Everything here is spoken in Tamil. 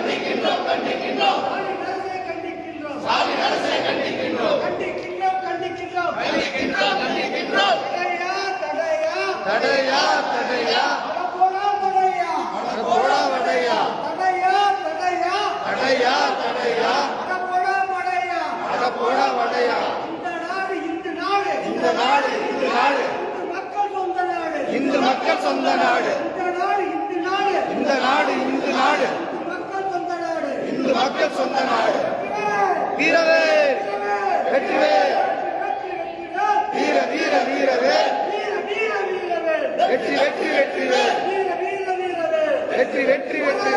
கண்டிக்கின்றோம் கண்டிக்கின்றோம் ஸ்டாலின் அரசை கண்டிக்கின்றோம் கண்டிக்கின்றோம் கண்டிக்கின்றோம் கண்டிக்கின்றோம் கண்டிக்கின்றோம் தடையா தடையா போடா வடையா தடையா தடையா தடையா தடையா போடா வடையா இந்த நாடு இந்து மக்கள் சொந்த நாடு இந்த நாடு இந்து மக்கள் சொந்த நாடு வீரவே வெற்றிவே வீர வீர வீரவே வெற்றி வெற்றி வெற்றிவே வெற்றி வெற்றி வெற்றி